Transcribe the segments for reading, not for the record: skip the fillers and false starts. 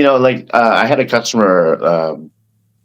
I had a customer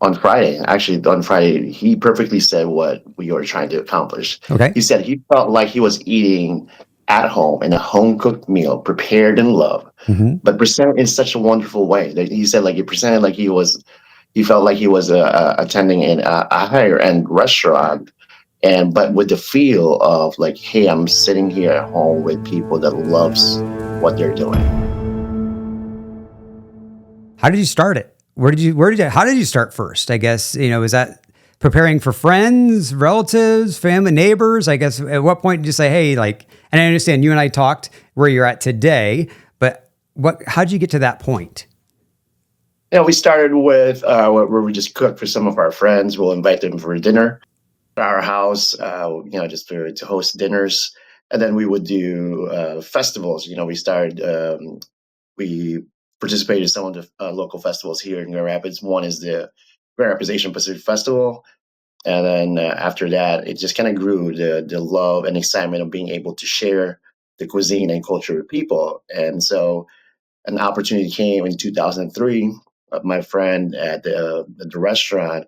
on Friday. Actually, on Friday, he perfectly said what we were trying to accomplish. Okay. He said he felt like he was eating at home in a home cooked meal, prepared in love, Hmm. but presented in such a wonderful way. That he said, like, he presented like he felt like he was attending in a higher end restaurant, and but with the feel of like, hey, I'm sitting here at home with people that loves what they're doing. How did you start it? How did you start first? I guess, is that preparing for friends, relatives, family, neighbors? I guess at what point did you say, hey, like, and I understand you and I talked where you're at today, but how did you get to that point? We started with where we just cook for some of our friends. We'll invite them for dinner at our house, just to host dinners. And then we would do festivals. We participated in some of the local festivals here in Grand Rapids. One is the Grand Rapids Asian Pacific Festival. And then after that, it just kind of grew the love and excitement of being able to share the cuisine and culture with people. And so an opportunity came in 2003. My friend at the restaurant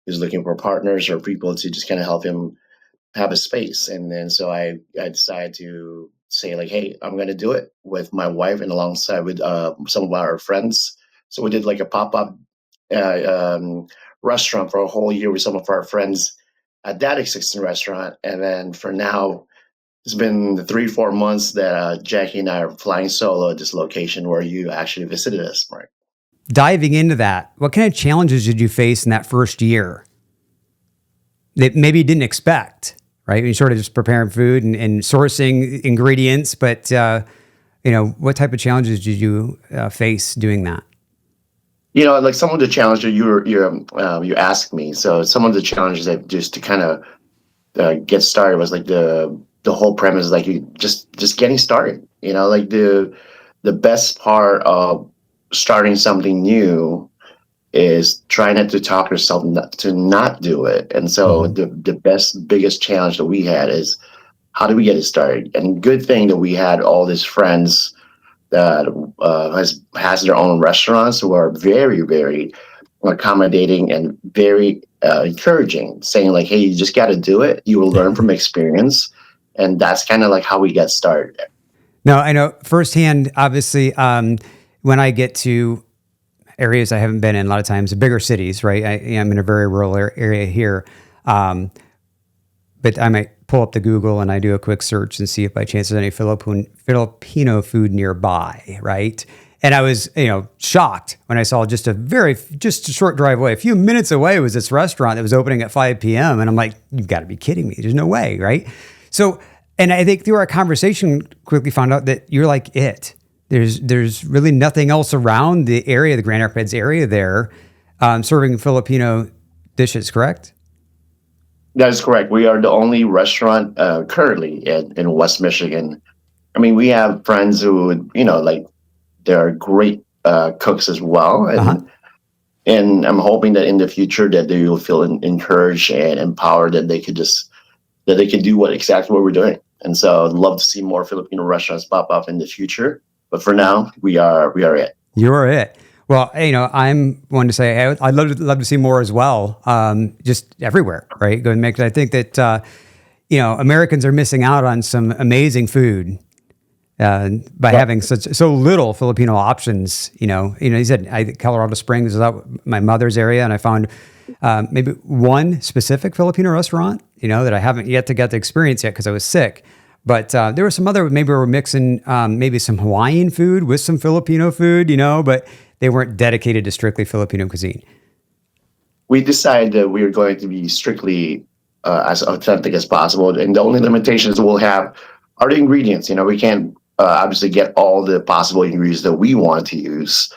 was looking for partners or people to just kind of help him have a space. And then so I decided to say like, hey, I'm going to do it with my wife and alongside with some of our friends. So we did like a pop-up uh, um, restaurant for a whole year with some of our friends at that existing restaurant. And then for now, it's been the 3, 4 months that Jackie and I are flying solo at this location where you actually visited us, Mark. Diving into that, what kind of challenges did you face in that first year that maybe you didn't expect, right? You're sort of just preparing food and sourcing ingredients, but, what type of challenges did you face doing that? Like some of the challenges you asked me. So some of the challenges that just to kind of get started was like the whole premise, like you just getting started. Like the best part of starting something new is trying not to talk yourself to not do it. And so Mhm. the biggest challenge that we had is how do we get it started? And good thing that we had all these friends that has their own restaurants who are very, very accommodating and very encouraging, saying like, hey, you just got to do it. You will learn from experience. And that's kind of like how we get started. No, I know firsthand, obviously, when I get to areas I haven't been in a lot of times, bigger cities, right? I'm in a very rural area here. Um, but I might pull up the Google and I do a quick search and see if by chance there's any Filipino food nearby, right? And I was, shocked when I saw just a short drive away, a few minutes away was this restaurant that was opening at 5 p.m. And I'm like, you've got to be kidding me. There's no way, right? So, and I think through our conversation, quickly found out that you're like it. There's really nothing else around the area, the Grand Rapids area there, serving Filipino dishes, correct? That is correct. We are the only restaurant currently in West Michigan. I mean, we have friends who, like they're great cooks as well. Uh-huh. And I'm hoping that in the future that they will feel encouraged and empowered that that they can do exactly what we're doing. And so I'd love to see more Filipino restaurants pop up in the future. But for now, we are it. You're it. Well, I'm one to say I'd love to see more as well, just everywhere, right? Go and make. I think that Americans are missing out on some amazing food by Well, having so little Filipino options. He said Colorado Springs is out my mother's area, and I found maybe one specific Filipino restaurant, that I haven't yet to get to experience yet because I was sick. But there were some other, maybe we were mixing maybe some Hawaiian food with some Filipino food, but they weren't dedicated to strictly Filipino cuisine. we decided that we are going to be strictly as authentic as possible. And the only limitations we'll have are the ingredients. We can't obviously get all the possible ingredients that we want to use,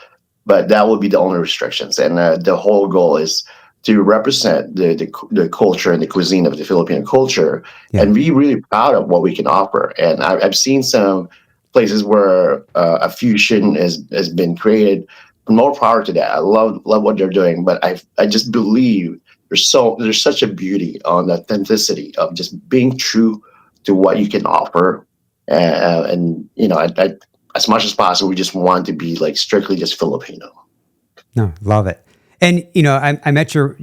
but that will be the only restrictions. And the whole goal is to represent the culture and the cuisine of the Filipino culture Yeah. and be really proud of what we can offer. And I've seen some places where a fusion has been created. More power to that. I love what they're doing, but I just believe there's such a beauty on the authenticity of just being true to what you can offer, and as much as possible, we just want to be like strictly just Filipino. No, love it. And I met your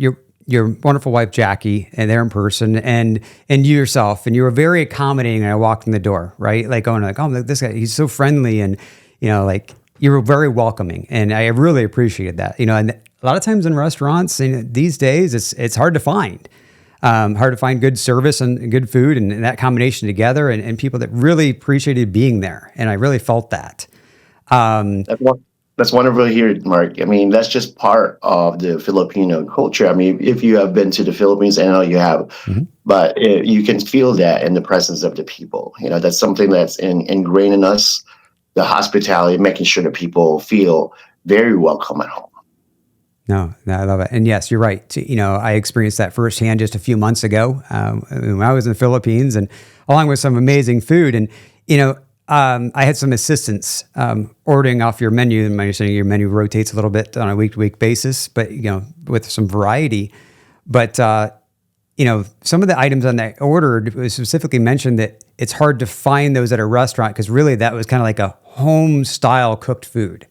wonderful wife Jackie, and there in person, and you yourself, and you were very accommodating. And I walked in the door, right, like going like, oh, this guy, he's so friendly, and like you were very welcoming, and I really appreciated that. And a lot of times in restaurants, these days, it's hard to find good service and good food, and that combination together, and people that really appreciated being there, and I really felt that. Um, That's one, that's wonderful to hear, Mark. I mean, that's just part of the Filipino culture. I mean, if you have been to the Philippines, I know you have, mhm. but you can feel that in the presence of the people. That's something that's ingrained in us. The hospitality, making sure that people feel very welcome at home. No, I love it. And yes, you're right. I experienced that firsthand just a few months ago when I was in the Philippines, and along with some amazing food. And, I had some assistance ordering off your menu. And my understanding, your menu rotates a little bit on a week to week basis, but, with some variety. But, some of the items on that ordered was specifically mentioned that it's hard to find those at a restaurant because really that was kind of like a home style cooked food.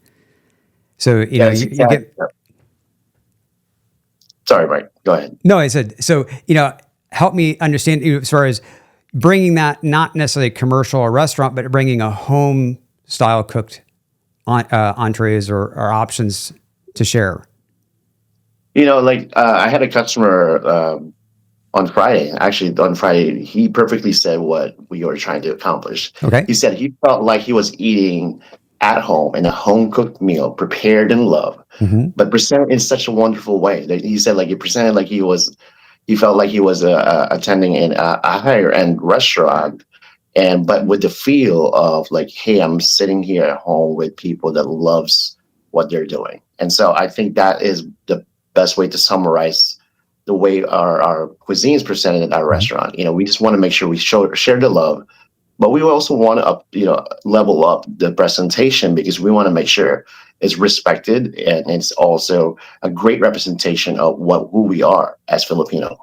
So, Yes, you exactly. get. Sorry, Mike. Go ahead. No, I said, so, help me understand as far as bringing that, not necessarily commercial or restaurant, but bringing a home style cooked entrees or options to share. Like I had a customer on Friday. Actually, on Friday, he perfectly said what we were trying to accomplish. Okay. He said he felt like he was eating at home in a home cooked meal, prepared in love, Hmm. but presented in such a wonderful way. That he said, like he presented like he felt like he was attending a higher end restaurant, and but with the feel of like, hey, I'm sitting here at home with people that loves what they're doing. And so I think that is the best way to summarize the way our cuisine is presented at our Hmm. restaurant. We just want to make sure we share the love, but we also want to level up the presentation because we want to make sure it's respected and it's also a great representation of who we are as Filipino.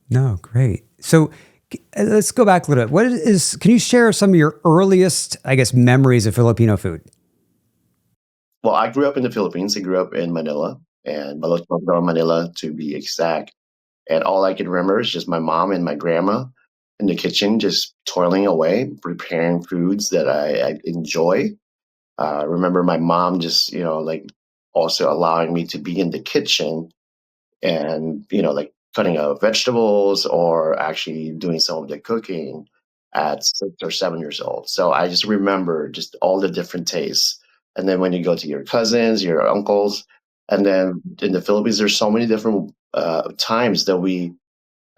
No, great. So let's go back a little bit. Can you share some of your earliest, I guess, memories of Filipino food? Well, I grew up in the Philippines. I grew up in Manila and Balotong, Manila to be exact. And all I can remember is just my mom and my grandma in the kitchen, just toiling away, preparing foods that I enjoy. I remember my mom just, like also allowing me to be in the kitchen and like cutting up vegetables or actually doing some of the cooking at 6 or 7 years old. So I just remember just all the different tastes. And then when you go to your cousins, your uncles, and then in the Philippines, there's so many different times that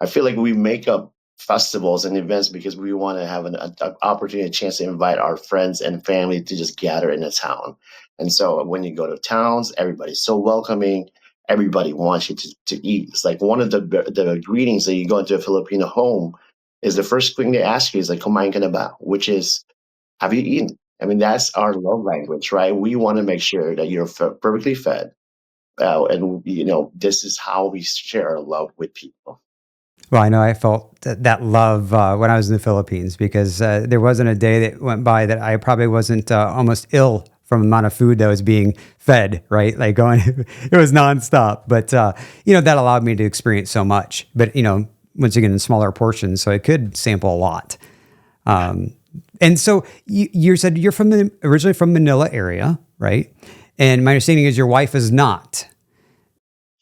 I feel like we make up festivals and events because we want to have an opportunity, a chance to invite our friends and family to just gather in a town. And so when you go to towns, everybody's so welcoming. Everybody wants you to eat. It's like one of the greetings that you go into a Filipino home is the first thing they ask you is like "Kumain ka na ba?" Which is have you eaten? I mean, that's our love language, right? We want to make sure that you're perfectly fed, and this is how we share our love with people. Well, I know I felt that love when I was in the Philippines because there wasn't a day that went by that I probably wasn't almost ill from the amount of food that was being fed, right? Like going, it was nonstop. But, that allowed me to experience so much. But, once again, in smaller portions, so I could sample a lot. Um, and so you said you're originally from Manila area, right? And my understanding is your wife is not.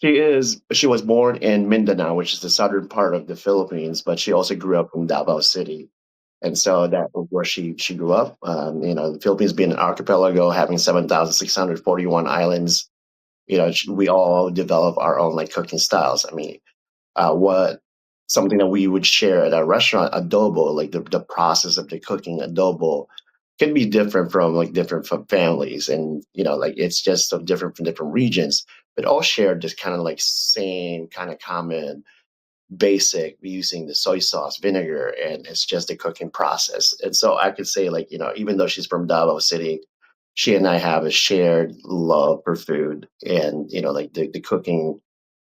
She was born in Mindanao, which is the southern part of the Philippines, but she also grew up in Davao City. And so that was where she grew up. The Philippines being an archipelago, having 7,641 islands, we all develop our own like cooking styles. I mean, what something that we would share at a restaurant, adobo, like the process of the cooking adobo can be different from like different from families, and like it's just so different from different regions, but all share this kind of like same kind of common basic using the soy sauce, vinegar, and it's just a cooking process. And so I could say like even though she's from Davao City, she and I have a shared love for food, and like the cooking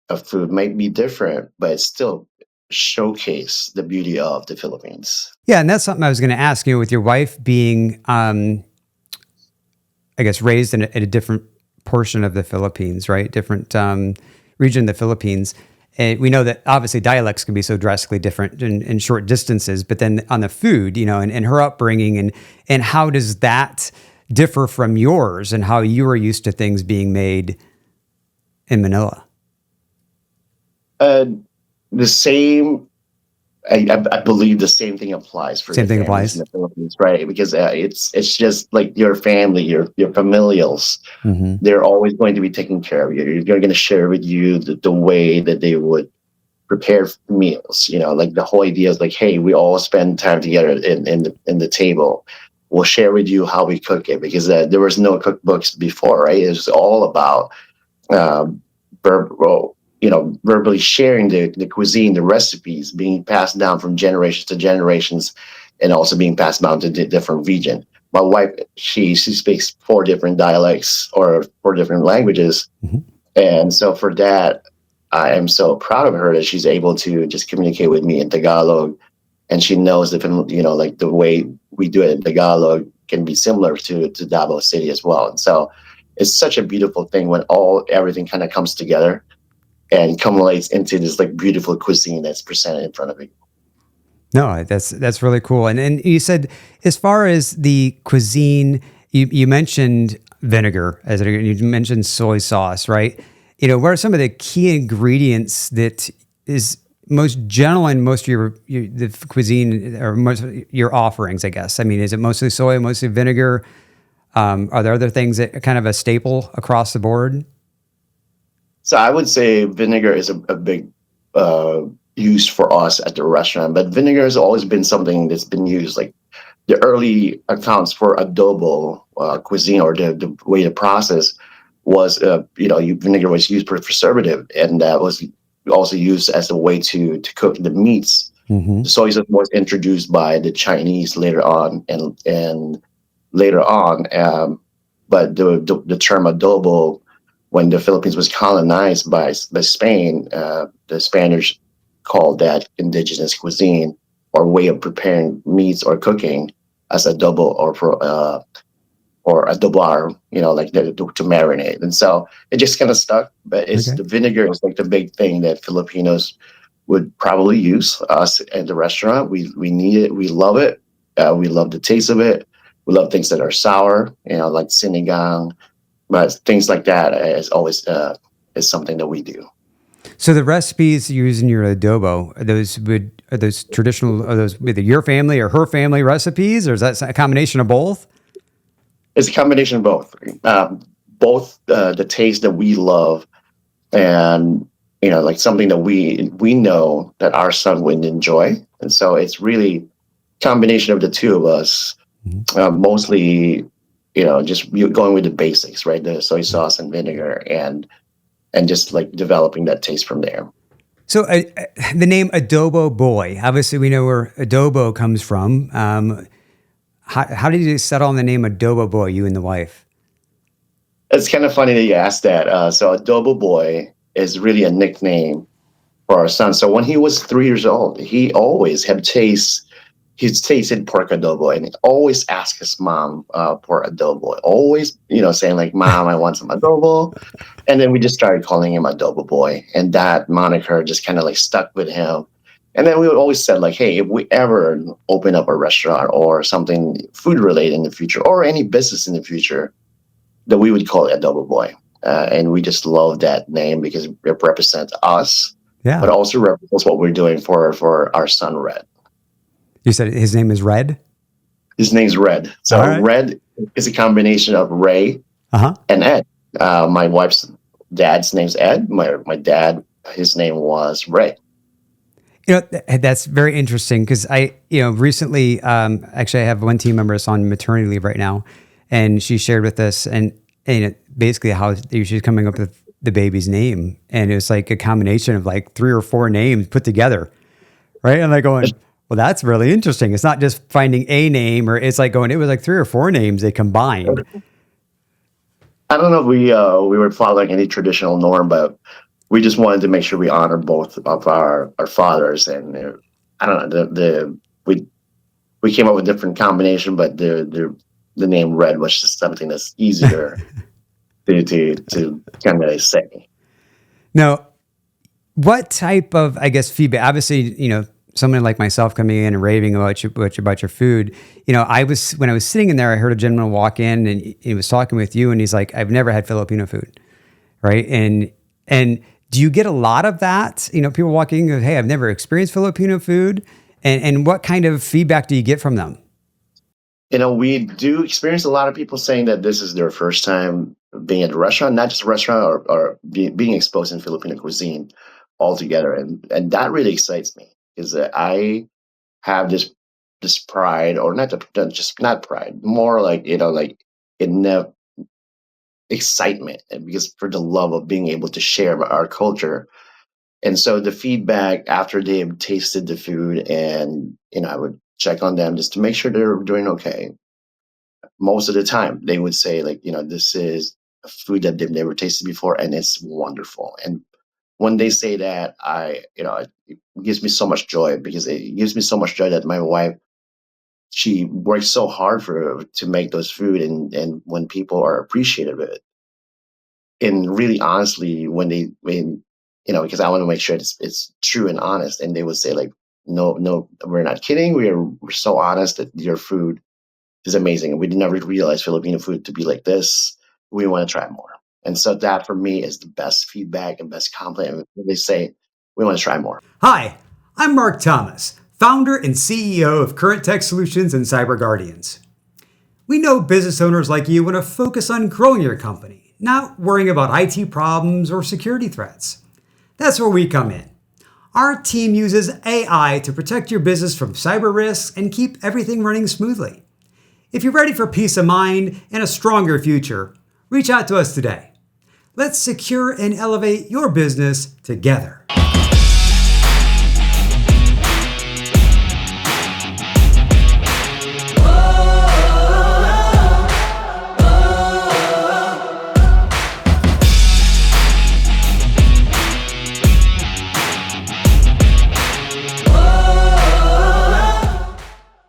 of food might be different, but it's still showcase the beauty of the Philippines. Yeah, and that's something I was going to ask you with your wife being, I guess, raised in a different portion of the Philippines, right? Different region of the Philippines. And we know that obviously dialects can be so drastically different in short distances, but then on the food, and her upbringing and how does that differ from yours and how you are used to things being made in Manila? Uh, the same I believe the same thing applies for the Same thing families in applies. the Philippines, right? Because it's just like your family, your familials. Hmm. They're always going to be taking care of you. They're going to share with you the way that they would prepare meals. Like the whole idea is like, hey, we all spend time together in the table. We'll share with you how we cook it because there was no cookbooks before, right? It was all about um, verbally sharing the cuisine, the recipes being passed down from generations to generations, and also being passed down to different region. My wife, she speaks four different dialects or four different languages, Hmm. and so for that, I am so proud of her that she's able to just communicate with me in Tagalog, and she knows that like the way we do it in Tagalog can be similar to Davao City as well. And so it's such a beautiful thing when everything kind of comes together and culminates into this like beautiful cuisine that's presented in front of you. No, that's really cool. And you said as far as the cuisine, you mentioned vinegar you mentioned soy sauce, right? What are some of the key ingredients that is most general in most of the cuisine or most of your offerings? I guess. I mean, is it mostly soy, mostly vinegar? Are there other things that are kind of a staple across the board? So I would say vinegar is a big uh, use for us at the restaurant, but vinegar has always been something that's been used. Like the early accounts for adobo cuisine or the way the process was, vinegar was used for preservative, and that was also used as a way to cook the meats. Hmm. The soy sauce was introduced by the Chinese later on, and later on, but the term adobo, when the Philippines was colonized by Spain, the Spanish called that indigenous cuisine or way of preparing meats or cooking as adobo or adobar, like to marinate. And so it just kind of stuck. But it's Okay. the vinegar is like the big thing that Filipinos would probably use us at the restaurant. We need it. We love it. We love the taste of it. We love things that are sour, like sinigang, but things like that is always is something that we do. So the recipes you use in your adobo, are those traditional? Are those either your family or her family recipes, or is that a combination of both? It's a combination of both. Both the taste that we love and like something that we know that our son would enjoy, and so it's really combination of the two of us. Mhm. Mostly, just going with the basics, right? The soy sauce and vinegar, and just like developing that taste from there. So the name Adobo Boy. Obviously, we know where adobo comes from. How did you settle on the name Adobo Boy? You and the wife. It's kind of funny that you asked that. So Adobo Boy is really a nickname for our son. So when he was 3 years old, he's tasted pork adobo, and he always asked his mom for adobo. Always, saying like, "Mom, I want some adobo." And then we just started calling him Adobo Boy, and that moniker just kind of like stuck with him. And then we would always said like, "Hey, if we ever open up a restaurant or something food related in the future, or any business in the future, that we would call it Adobo Boy." And we just love that name because it represents us, but Yeah. also represents what we're doing for our son Red. You said his name is Red. His name's Red. All So right. Red is a combination of Ray Uh huh. and Ed. My wife's dad's name's Ed. My dad, his name was Ray. That's very interesting because recently, actually, I have one team member that's on maternity leave right now, and she shared with us and basically how she's coming up with the baby's name, and it was like a combination of like three or four names put together, right? And like going, well, that's really interesting. It's not just finding a name, or it's like going, it was like three or four names they combined. I don't know if we were following any traditional norm, but we just wanted to make sure we honor both of our fathers. And I don't know we came up with different combination, but the name Red was just something that's easier to kind of say. Now, what type of, I guess, feedback? Obviously, someone like myself coming in and raving about your food. When I was sitting in there, I heard a gentleman walk in and he was talking with you, and he's like, "I've never had Filipino food," right? And do you get a lot of that? People walking in and go, "Hey, I've never experienced Filipino food," and what kind of feedback do you get from them? We do experience a lot of people saying that this is their first time being at a restaurant, not just a restaurant, or being exposed in Filipino cuisine altogether, and that really excites me because I have this pride, or just not pride, more like like in the excitement, and because for the love of being able to share our culture. And so the feedback after they've tasted the food, and I would check on them just to make sure they're doing okay. Most of the time they would say, like, this is a food that they've never tasted before and it's wonderful. And when they say that, it gives me so much joy, because it gives me so much joy that my wife, she works so hard to make those food, and when people are appreciative of it, and really honestly, when because I want to make sure it's true and honest, and they would say, like, no, no, we're not kidding, we're so honest that your food is amazing. We never realized Filipino food to be like this. We want to try more. And so that for me is the best feedback and best compliment. When they say, we want to try more. Hi, I'm Mark Thomas, founder and CEO of Current Tech Solutions and Cyber Guardians. We know business owners like you want to focus on growing your company, not worrying about IT problems or security threats. That's where we come in. Our team uses AI to protect your business from cyber risks and keep everything running smoothly. If you're ready for peace of mind and a stronger future, reach out to us today. Let's secure and elevate your business together.